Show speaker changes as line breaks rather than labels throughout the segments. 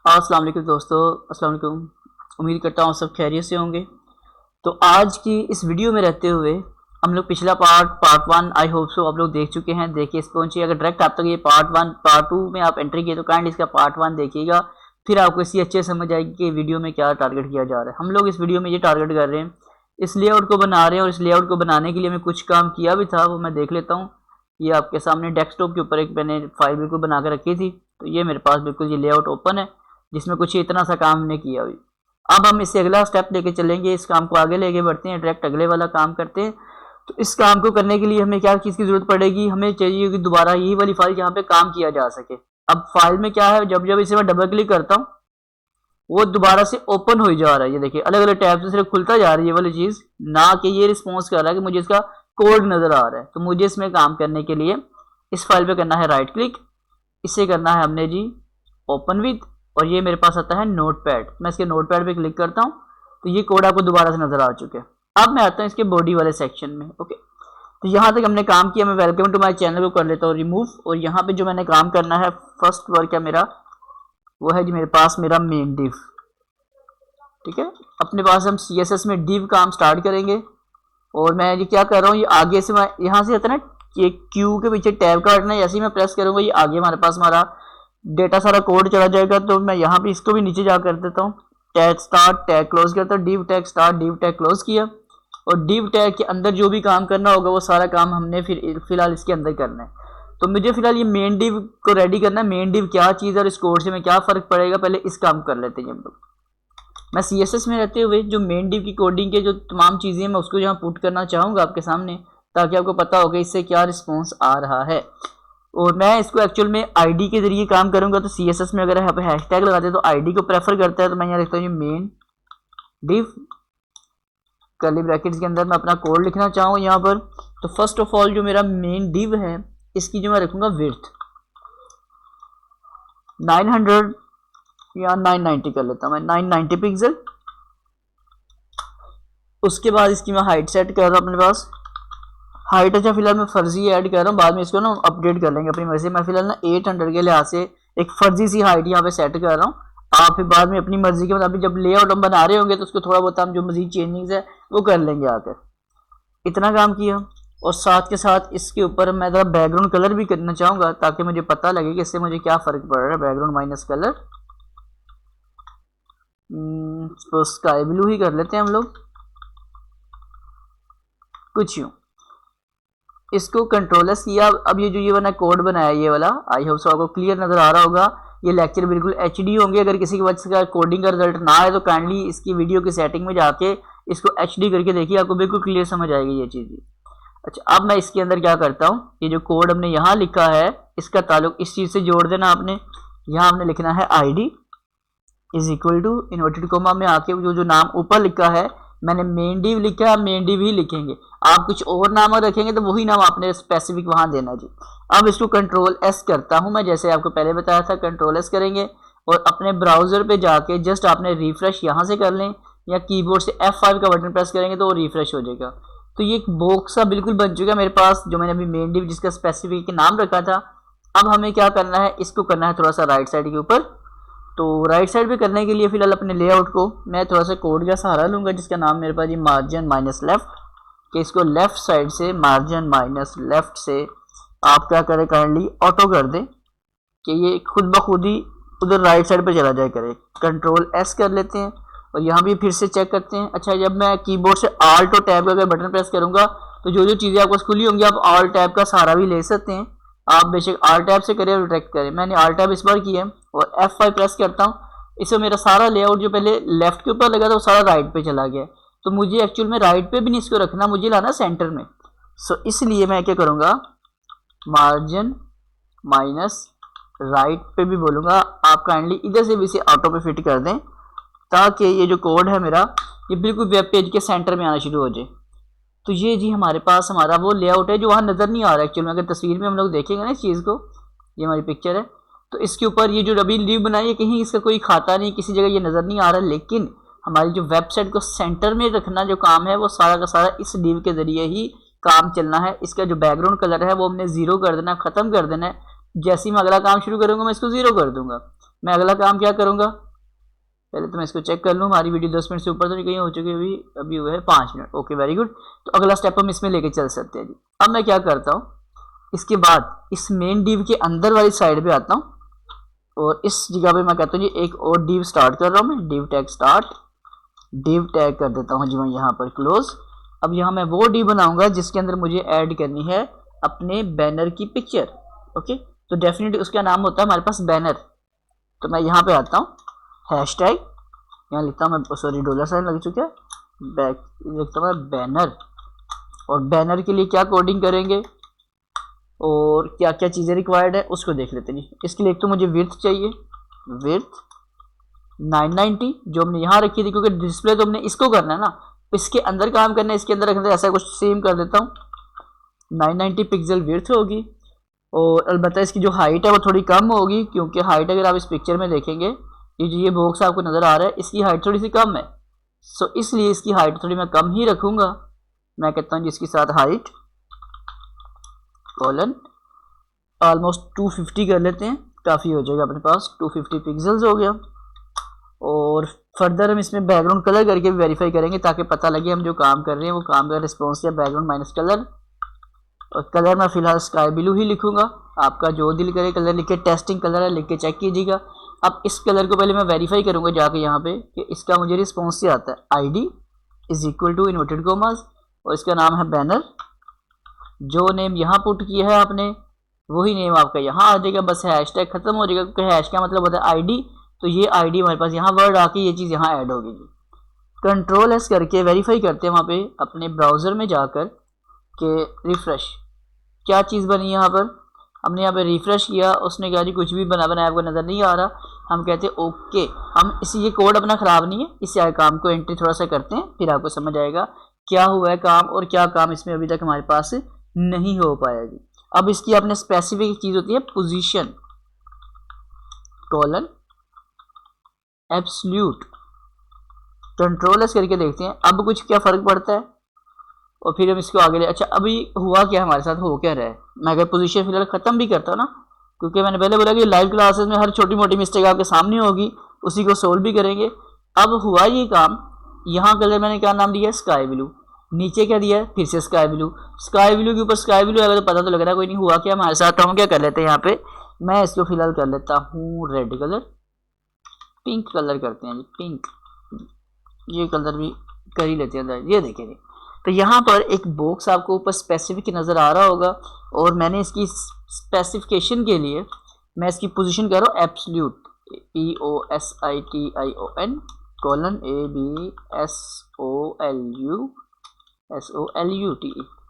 अस्सलाम वालेकुम दोस्तों, अस्सलाम वालेकुम। उम्मीद करता हूँ सब खैरियत से होंगे। तो आज की इस वीडियो में रहते हुए हम लोग पिछला part one I hope so आप लोग देख चुके हैं। देखिए इस पहुंचिए, अगर डायरेक्ट आप तक ये पार्ट टू में आप एंट्री किए तो काइंड इसका पार्ट वन देखिएगा, फिर आपको इसी अच्छे समझ आएगी कि वीडियो में क्या टारगेट किया जा रहा है। हम लोग इस वीडियो में ये टारगेट कर रहे हैं, इस लेआउट को बना रहे हैं, और इस लेआउट को बनाने के लिए हमें कुछ काम किया भी था, वो मैं देख लेता हूँ। ये आपके सामने डेस्कटॉप के ऊपर एक मैंने फाइल बिल्कुल बना के रखी थी, तो ये मेरे पास बिल्कुल ये लेआउट ओपन है जिसमें कुछ इतना सा काम हमने किया हुई। अब हम इससे अगला स्टेप लेके चलेंगे, इस काम को आगे लेके बढ़ते हैं, डायरेक्ट अगले वाला काम करते हैं। तो इस काम को करने के लिए हमें क्या चीज़ की ज़रूरत पड़ेगी, हमें चाहिए कि दोबारा यही वाली फाइल जहाँ पे काम किया जा सके। अब फाइल में क्या है, जब जब इसे मैं डबल क्लिक करता हूँ वो दोबारा से ओपन हो जा रहा है। ये देखिए अलग अलग टैब से सिर्फ खुलता जा रही है ये वाली चीज़, ना कि ये रिस्पॉन्स कर रहा है कि मुझे इसका कोड नज़र आ रहा है। तो मुझे इसमें काम करने के लिए इस फाइल पे करना है राइट क्लिक, इसे करना है हमने जी ओपन विद, और ये मेरे पास आता है नोटपैड। मैं इसके नोटपैड पे क्लिक करता हूँ तो ये कोड आपको दोबारा से नजर आ चुके हैं। अब मैं आता हूँ इसके बॉडी वाले सेक्शन में। ओके, तो यहाँ तक हमने काम किया। मैं वेलकम टू माय चैनल को कर लेता हूँ रिमूव, और यहाँ पे जो मैंने काम करना है फर्स्ट वर्क है मेरा, वो है जी मेरे पास मेरा मेन डिव। ठीक है, अपने पास हम CSS में डिव काम स्टार्ट करेंगे। और मैं ये क्या कर रहा हूँ, ये आगे से मैं यहाँ से आता है ना, ये क्यू के पीछे टैब का बटन है, जैसे ही मैं प्रेस करूँगा ये आगे हमारे पास हमारा डेटा सारा कोड चला जाएगा। तो मैं यहाँ पे इसको भी नीचे जा कर देता हूँ, टैग स्टार्ट टैग क्लोज करता हूँ, div tag start div tag close किया। और डिव टैग के अंदर जो भी काम करना होगा वो सारा काम हमने फिलहाल इसके अंदर करना है। तो मुझे फिलहाल ये मेन डिव को रेडी करना है। मेन डिव क्या चीज़ है और इस कोड से में क्या फ़र्क पड़ेगा, पहले इस काम कर लेते हैं हम लोग। मैं CSS में रहते हुए जो मेन डिव की कोडिंग के जो तमाम चीज़ें मैं उसको यहाँ पुट करना चाहूँगा आपके सामने, ताकि आपको पता हो कि इससे क्या रिस्पॉन्स आ रहा है। और मैं इसको एक्चुअल में आईडी के जरिए काम करूंगा। तो CSS में अगर यहाँ पे हैशटैग लगाते हैं तो आईडी को प्रेफर करता है। तो मैं यहाँ लिखता हूँ मेन डिव कर्ली ब्रैकेट्स के अंदर मैं अपना कोड लिखना चाहूँ यहाँ पर। तो फर्स्ट ऑफ ऑल जो मेरा मेन डिव है इसकी जो मैं रखूँगा विड्थ 900 या 990 कर लेता हूँ मैं, 990 पिक्सल। उसके बाद इसकी मैं हाइट सेट कर रहा हूँ अपने पास। हाइट अच्छा फिलहाल मैं फर्जी ऐड कर रहा हूँ, बाद में इसको ना अपडेट कर लेंगे अपनी मर्जी। मैं फिलहाल ना 800 के लिहाज से एक फर्जी सी हाइट यहाँ पे सेट कर रहा हूँ। आप फिर बाद में अपनी मर्जी के मुताबिक जब लेआउट हम बना रहे होंगे तो उसको थोड़ा बहुत हम जो मजीद चेंजिंग्स है वो कर लेंगे आकर। इतना काम किया, और साथ के साथ इसके ऊपर मैं ज़रा बैकग्राउंड कलर भी करना चाहूँगा ताकि मुझे पता लगे कि इससे मुझे क्या फ़र्क पड़ रहा है। Background minus colour sky blue ही कर लेते हैं हम लोग, कुछ यूँ। इसको कंट्रोल एस किया। अब ये जो ये वाला कोड बनाया ये वाला, आई होप सो आपको क्लियर नजर आ रहा होगा। ये लेक्चर बिल्कुल HD होंगे। अगर किसी की वजह से कोडिंग का रिजल्ट ना आए तो काइंडली इसकी वीडियो की सेटिंग में जाके इसको HD करके देखिए, आपको बिल्कुल क्लियर समझ आएगी ये चीज़। अच्छा, अब मैं इसके अंदर क्या करता हूँ, ये जो कोड हमने यहाँ लिखा है इसका ताल्लुक इस चीज़ से जोड़ देना आपने। यहाँ हमने लिखना है ID is equal to inverted comma में आके जो नाम ऊपर लिखा है, मैंने मेन डिव लिखा है, मेन डिव ही लिखेंगे। आप कुछ और नाम रखेंगे तो वही नाम आपने स्पेसिफिक वहां देना जी। अब इसको कंट्रोल S करता हूं मैं, जैसे आपको पहले बताया था कंट्रोल S करेंगे। और अपने ब्राउजर पे जाके जस्ट आपने रिफ्रेश यहाँ से कर लें, या कीबोर्ड से F5 का बटन प्रेस करेंगे तो वो रिफ्रेश हो जाएगा। तो ये एक बॉक्स सा बिल्कुल बन चुका है मेरे पास, जो मैंने अभी मेन डिव जिसका स्पेसिफिक नाम रखा था। अब हमें क्या करना है, इसको करना है थोड़ा सा राइट साइड के ऊपर। तो राइट साइड पे करने के लिए फिलहाल अपने लेआउट को मैं थोड़ा सा कोड का सहारा लूँगा, जिसका नाम मेरे पास ये मार्जिन माइनस लेफ्ट, कि इसको लेफ्ट साइड से मार्जिन माइनस लेफ्ट से आप क्या करें, काइंडली ऑटो कर दें कि ये खुद ब खुद ही उधर राइट साइड पे चला जाए करे। कंट्रोल S कर लेते हैं और यहाँ भी फिर से चेक करते हैं। अच्छा, जब मैं कीबोर्ड से आल्ट और टैब का अगर बटन प्रेस करूँगा तो जो जो चीज़ें आपको खुली होंगी आप आल्ट टैब का सहारा भी ले सकते हैं। आप बेशक आल्ट टैब से करें और ट्रैक करें। मैंने आल्ट टैब इस बार किया है और F5 प्रेस करता हूँ। इससे मेरा सारा लेआउट जो पहले लेफ्ट के ऊपर लगा था वो सारा राइट पे चला गया। तो मुझे एक्चुअल में राइट पे भी नहीं इसको रखना, मुझे लाना सेंटर में। सो इसलिए मैं क्या करूँगा, मार्जिन माइनस राइट पे भी बोलूँगा। आप काइंडली इधर से भी इसे ऑटो पे फिट कर दें ताकि ये जो कोड है मेरा ये बिल्कुल वेब पेज के सेंटर में आना शुरू हो जाए। तो ये जी हमारे पास हमारा वो लेआउट है जो वहाँ नज़र नहीं आ रहा एक्चुअल में। अगर तस्वीर में हम लोग देखेंगे ना इस चीज़ को, ये हमारी पिक्चर है, तो इसके ऊपर ये जो रबी लीव बनाई है कहीं इसका कोई खाता नहीं, किसी जगह ये नज़र नहीं आ रहा। लेकिन हमारी जो वेबसाइट को सेंटर में रखना जो काम है वो सारा का सारा इस डिव के ज़रिए ही काम चलना है। इसका जो बैकग्राउंड कलर है वो हमने ज़ीरो कर देना, ख़त्म कर देना है। जैसे ही मैं अगला काम शुरू करूँगा मैं इसको ज़ीरो कर दूँगा। मैं अगला काम क्या करूँगा, पहले तो मैं इसको चेक कर लूँ, हमारी वीडियो 10 मिनट से ऊपर तो नहीं कहीं हो चुकी है, अभी हुआ है 5 मिनट। Okay very good. तो अगला स्टेप हम इसमें लेके चल सकते हैं जी। अब मैं क्या करता हूँ, इसके बाद इस मेन डिव के अंदर वाली साइड पे आता हूँ और इस जगह पे मैं कहता हूँ जी एक और डिव स्टार्ट कर रहा हूँ मैं, div tag start, div tag कर देता हूँ जी मैं यहाँ पर क्लोज। अब यहाँ मैं वो डिव बनाऊंगा जिसके अंदर मुझे ऐड करनी है अपने बैनर की पिक्चर। ओके, तो डेफिनेटली उसका नाम होता है हमारे पास बैनर। तो मैं यहाँ पे आता हूँ, हैश टैग यहाँ लिखता हूँ मैं, सॉरी डॉलर साइन लग चुका है, बैक लिखता हूँ मैं बैनर। और बैनर के लिए क्या कोडिंग करेंगे और क्या क्या चीज़ें रिक्वायर्ड है उसको देख लेते हैं। इसके लिए एक तो मुझे विड्थ चाहिए, विड्थ 990 जो हमने यहाँ रखी थी, क्योंकि डिस्प्ले तो हमने इसको करना है ना, इसके अंदर काम करना है, इसके अंदर रखना है, ऐसा कुछ सेम कर देता हूँ। 990 पिक्सल विड्थ होगी और अलबत्ता इसकी जो हाइट है वो थोड़ी कम होगी, क्योंकि हाइट अगर आप इस पिक्चर में देखेंगे, ये जो ये बॉक्स आपको नज़र आ रहा है इसकी हाइट थोड़ी सी कम है, सो इसलिए इसकी हाइट थोड़ी मैं कम ही रखूँगा। मैं कहता हूँ जिसके साथ हाइट कॉलन ऑलमोस्ट 250 कर लेते हैं, काफ़ी हो जाएगा अपने पास, 250 पिक्सल्स हो गया। और फर्दर हम इसमें बैकग्राउंड कलर करके भी वेरीफाई करेंगे ताकि पता लगे हम जो काम कर रहे हैं वो काम का रिस्पॉन्स या बैकग्राउंड माइनस कलर। और कलर मैं फिलहाल स्काई ब्लू ही लिखूंगा, आपका जो दिल करे कलर लिख के, टेस्टिंग कलर है लिख के चेक कीजिएगा। अब इस कलर को पहले मैं वेरीफाई करूंगा जाके यहाँ पे कि इसका मुझे रिस्पॉन्स से आता है, ID is equal to inverted commas और इसका नाम है बैनर। जो नेम यहाँ पुट किया है आपने वही नेम आपका यहाँ आ जाएगा, बस हैश टैग खत्म हो जाएगा, क्योंकि हैश का मतलब होता है ID, तो ये ID हमारे पास यहाँ वर्ड आके ये चीज़ यहाँ ऐड होगी। कंट्रोल एस करके वेरीफाई करते हैं वहाँ पे अपने ब्राउज़र में जाकर कि रिफ्रेश क्या चीज़ बनी यहाँ पर। हमने यहाँ पे रिफ्रेश किया, उसने कहा जी कुछ भी बनाया आपको नज़र नहीं आ रहा। हम कहते हैं ओके, हम इसी ये कोड अपना ख़राब नहीं है, इस काम को एंट्री थोड़ा सा करते हैं, फिर आपको समझ आएगा क्या हुआ है काम और क्या काम इसमें अभी तक हमारे पास नहीं हो पाया जी। अब इसकी अपने स्पेसिफिक चीज़ होती है position colon absolute. Control S करके देखते हैं अब कुछ क्या फ़र्क पड़ता है और फिर हम इसको आगे ले। अच्छा अभी हुआ क्या हमारे साथ, हो क्या रहा है, मैं अगर पोजीशन फिलहाल ख़त्म भी करता हूँ ना, क्योंकि मैंने पहले बोला कि लाइव क्लासेस में हर छोटी मोटी मिस्टेक आपके सामने होगी, उसी को सोल्व भी करेंगे। अब हुआ ये काम, यहाँ कलर मैंने क्या नाम दिया, स्काई ब्लू, नीचे क्या दिया है फिर से स्काई ब्लू, स्काई ब्लू के ऊपर स्काई ब्लू आएगा तो पता तो लग रहा है कोई नहीं हुआ क्या हमारे साथ। तो हम क्या कर लेते हैं यहाँ पे, मैं इसको फिलहाल कर लेता हूँ रेड कलर, पिंक कलर करते हैं जी, पिंक, ये कलर भी कर ही लेते हैं। ये देखेंगे तो यहाँ पर एक बॉक्स आपको ऊपर स्पेसिफिक नज़र आ रहा होगा और मैंने इसकी स्पेसिफिकेशन के लिए मैं इसकी पोजीशन कर रहा हूँ absolute, POSITION colon ABSOLUT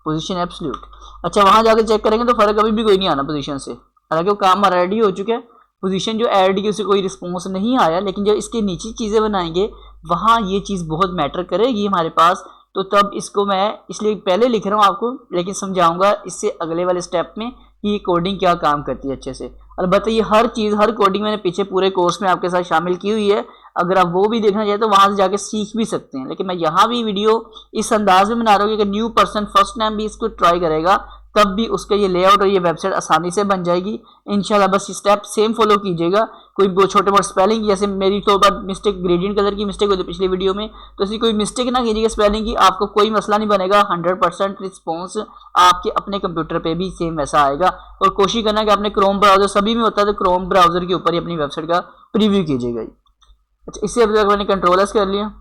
position absolute. अच्छा वहाँ जाकर चेक करेंगे तो फ़र्क अभी भी कोई नहीं आना पोजीशन से, हालांकि वो काम हमारा रेडी हो चुका है। पोजीशन जो ऐड की उसे कोई रिस्पॉन्स नहीं आया, लेकिन जब इसके नीचे चीज़ें बनाएंगे वहाँ ये चीज़ बहुत मैटर करेगी हमारे पास। तो तब इसको मैं इसलिए पहले लिख रहा हूँ आपको, लेकिन समझाऊंगा इससे अगले वाले स्टेप में कि ये कोडिंग क्या काम करती है अच्छे से। अलबत्ता ये हर चीज़ हर कोडिंग मैंने पीछे पूरे कोर्स में आपके साथ शामिल की हुई है, अगर आप वो भी देखना चाहें तो वहाँ से जाके सीख भी सकते हैं। लेकिन मैं यहाँ भी वीडियो इस अंदाज में बना रहा हूँ कि न्यू पर्सन फर्स्ट टाइम भी इसको ट्राई करेगा तब भी उसका ये लेआउट और ये वेबसाइट आसानी से बन जाएगी इंशाल्लाह। बस स्टेप सेम फॉलो कीजिएगा, कोई छोटे मोटे स्पेलिंग, जैसे मेरी तो बार मिस्टेक ग्रेडियंट कलर की मिस्टेक होती है पिछली वीडियो में, तो ऐसी कोई मिस्टेक ना कीजिएगा स्पेलिंग की, आपको कोई मसला नहीं बनेगा। 100% रिस्पॉन्स आपके अपने कंप्यूटर पर भी सेम वैसा आएगा। और कोशिश करना कि अपने क्रोम ब्राउजर सभी में होता है तो क्रोम ब्राउजर के ऊपर ही अपनी वेबसाइट का प्रीव्यू कीजिएगा। अच्छा इससे अभी तक मैंने कंट्रोल एस कर लिया,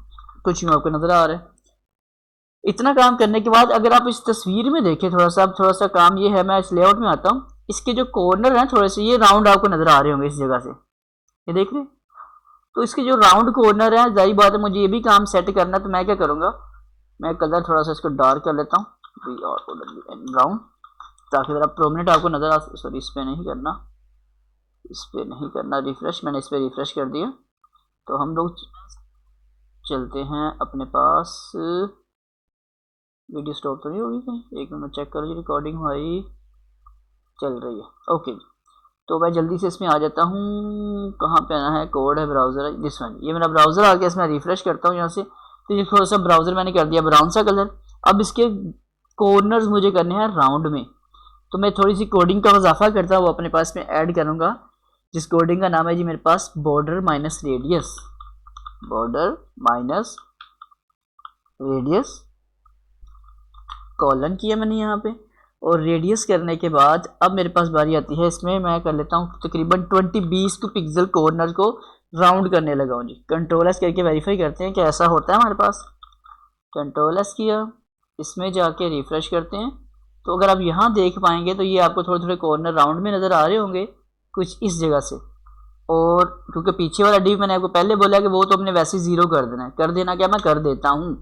कुछ यूँ आपको नजर आ रहा है। इतना काम करने के बाद अगर आप इस तस्वीर में देखें थोड़ा सा काम ये है, मैं इस लेआउट में आता हूँ, इसके जो कॉर्नर हैं थोड़े से ये राउंड आपको नजर आ रहे होंगे इस जगह से, ये देख रहे हैं। तो इसके जो राउंड कॉर्नर है, जाहिर बात है मुझे ये भी काम सेट करना है, तो मैं क्या करूँगा, मैं कलर थोड़ा सा इसको डार्क कर लेता हूँ ब्राउन, ताकि ज़रा प्रोमिनेंट आपको नजर आ। सॉरी इस पर नहीं करना, रिफ्रेश, मैंने इस पर रिफ्रेश कर दिया। तो हम लोग चलते हैं अपने पास, वीडियो स्टॉप तो नहीं होगी कहीं, एक मिनट चेक करो जी, रिकॉर्डिंग हमारी चल रही है। ओके तो मैं जल्दी से इसमें आ जाता हूँ, कहाँ पे आना है, कोड है ब्राउज़र, दिस वन, ये मेरा ब्राउज़र आ गया, इसमें रिफ्रेश करता हूँ यहाँ से। तो ये थोड़ा सा ब्राउज़र मैंने कर दिया ब्राउन सा कलर। अब इसके कॉर्नर्स मुझे करने हैं राउंड में, तो मैं थोड़ी सी कोडिंग का इजाफा करता हूँ वो अपने पास में ऐड करूँगा। जिस कोडिंग का नाम है जी मेरे पास border minus radius, border minus radius colon किया मैंने यहाँ पे, और रेडियस करने के बाद अब मेरे पास बारी आती है, इसमें मैं कर लेता हूँ तकरीबन 20 पिक्सल कॉर्नर को राउंड करने लगा हूँ जी। कंट्रोल एस करके वेरीफाई करते हैं कि ऐसा होता है हमारे पास। कंट्रोल एस किया, इसमें जाके रिफ्रेश करते हैं, तो अगर आप यहाँ देख पाएंगे तो ये आपको थोड़े थोड़े कॉर्नर राउंड में नज़र आ रहे होंगे कुछ इस जगह से। और क्योंकि पीछे वाला डिव मैंने आपको पहले बोला कि वो तो अपने वैसे ही ज़ीरो कर देना है, कर देना क्या मैं कर देता हूँ।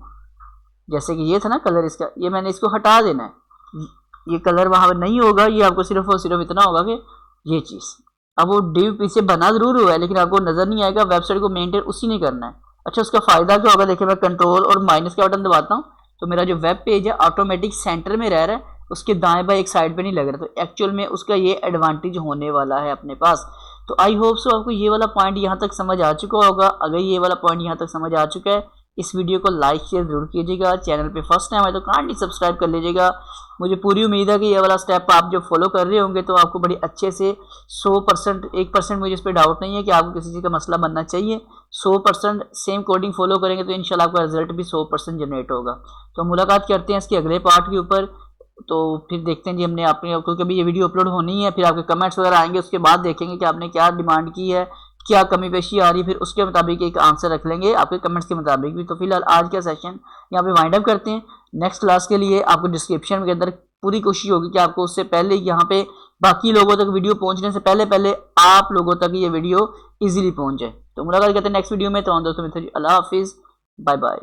जैसे कि ये था ना कलर इसका, ये मैंने इसको हटा देना है, ये कलर वहाँ पर नहीं होगा, ये आपको सिर्फ और सिर्फ इतना होगा कि ये चीज़। अब वो डिव पीछे बना ज़रूर हुआ है लेकिन आपको नज़र नहीं आएगा, वेबसाइट को मेंटेन उसी ने करना है। अच्छा, उसका फ़ायदा क्या होगा, देखिए मैं कंट्रोल और माइनस का बटन दबाता हूँ तो मेरा जो वेब पेज है ऑटोमेटिक सेंटर में रह रहा है, उसके दाएं बाएं एक साइड पे नहीं लग रहा। तो एक्चुअल में उसका ये एडवांटेज होने वाला है अपने पास। तो आई होप सो आपको ये वाला पॉइंट यहाँ तक समझ आ चुका होगा। अगर ये वाला पॉइंट यहाँ तक समझ आ चुका है, इस वीडियो को लाइक शेयर जरूर कीजिएगा। चैनल पे फर्स्ट टाइम आए तो काइंडली सब्सक्राइब कर लीजिएगा। मुझे पूरी उम्मीद है कि ये वाला स्टेप आप जब फॉलो कर रहे होंगे तो आपको बड़ी अच्छे से 100%, 1% मुझे इस पर डाउट नहीं है कि आपको किसी चीज़ का मसला बनना चाहिए। 100% सेम कोडिंग फॉलो करेंगे तो इंशाल्लाह आपका रिजल्ट भी 100% जनरेट होगा। तो मुलाकात करते हैं इसके अगले पार्ट के ऊपर। तो फिर देखते हैं जी हमने आपने, क्योंकि अभी ये वीडियो अपलोड होनी है, फिर आपके कमेंट्स वगैरह आएंगे, उसके बाद देखेंगे कि आपने क्या डिमांड की है, क्या कमी पेशी आ रही है, फिर उसके मुताबिक एक आंसर रख लेंगे आपके कमेंट्स के मुताबिक भी। तो फिलहाल आज का सेशन यहाँ पे वाइंड अप करते हैं। नेक्स्ट क्लास के लिए आपको डिस्क्रिप्शन के अंदर पूरी कोशिश होगी कि आपको उससे पहले यहाँ पे बाकी लोगों तक वीडियो पहुँचने से पहले पहले आप लोगों तक ये वीडियो ईजिली पहुँच जाए। तो मुलाकात करते हैं नेक्स्ट वीडियो में। तो दोस्तों, अल्लाह हाफिज़, बाय बाय।